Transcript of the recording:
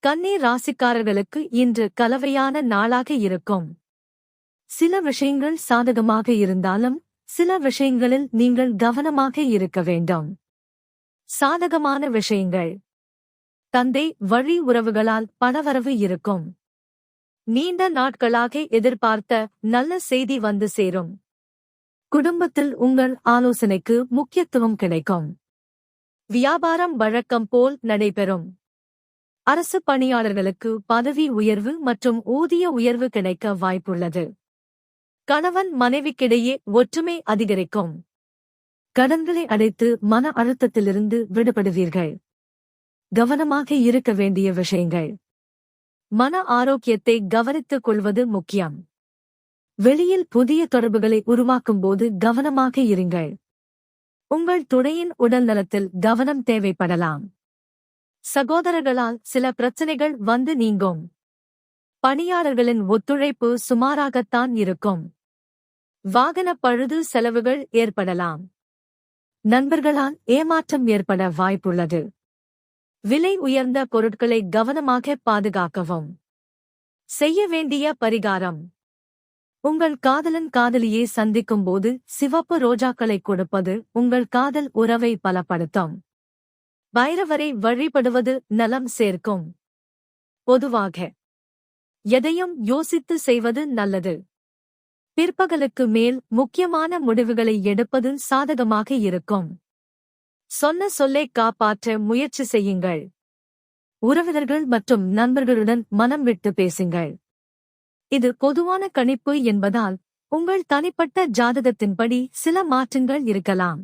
கன்னி ராசிக்காரர்களுக்கு இன்று கலவையான நாளாக இருக்கும். சில விஷயங்கள் சாதகமாக இருந்தாலும் சில விஷயங்களில் நீங்கள் கவனமாக இருக்க வேண்டும். சாதகமான விஷயங்கள்: தந்தை வழி உறவுகளால் பணவரவு இருக்கும். நீண்ட நாட்களாக எதிர்பார்த்த நல்ல செய்தி வந்து சேரும். குடும்பத்தில் உங்கள் ஆலோசனைக்கு முக்கியத்துவம் கிடைக்கும். வியாபாரம் வழக்கம் போல் நடைபெறும். அரசு பணியாளர்களுக்கு பதவி உயர்வு மற்றும் ஊதிய உயர்வு கிடைக்க வாய்ப்புள்ளது. கணவன் மனைவிக்கிடையே ஒற்றுமை அதிகரிக்கும். கடன்களை அடைத்து மன அழுத்தத்திலிருந்து விடுபடுவீர்கள். கவனமாக இருக்க வேண்டிய விஷயங்கள்: மன ஆரோக்கியத்தை கவனித்துக் கொள்வது முக்கியம். வெளியில் புதிய தொடர்புகளை உருவாக்கும்போது கவனமாக இருங்கள். உங்கள் துணையின் உடல்நலத்தில் கவனம் தேவைப்படலாம். சகோதரர்களால் சில பிரச்சனைகள் வந்து நீங்கும். பணியாளர்களின் ஒத்துழைப்பு சுமாராகத்தான் இருக்கும். வாகன பழுது செலவுகள் ஏற்படலாம். நண்பர்களால் ஏமாற்றம் ஏற்பட வாய்ப்புள்ளது. விலை உயர்ந்த பொருட்களை கவனமாக பாதுகாக்கவும். செய்ய வேண்டிய பரிகாரம்: உங்கள் காதலன் காதலியை சந்திக்கும்போது சிவப்பு ரோஜாக்களை கொடுப்பது உங்கள் காதல் உறவை பலப்படுத்தும். பைரவரை வழிபடுவது நலம் சேர்க்கும். பொதுவாக எதையும் யோசித்து செய்வது நல்லது. பிற்பகலுக்கு மேல் முக்கியமான முடிவுகளை எடுப்பது சாதகமாக இருக்கும். சொன்ன சொல்லை காப்பாற்ற முயற்சி செய்யுங்கள். உறவினர்கள் மற்றும் நண்பர்களுடன் மனம் விட்டு பேசுங்கள். இது பொதுவான கணிப்பு என்பதால் உங்கள் தனிப்பட்ட ஜாதகத்தின்படி சில மாற்றங்கள் இருக்கலாம்.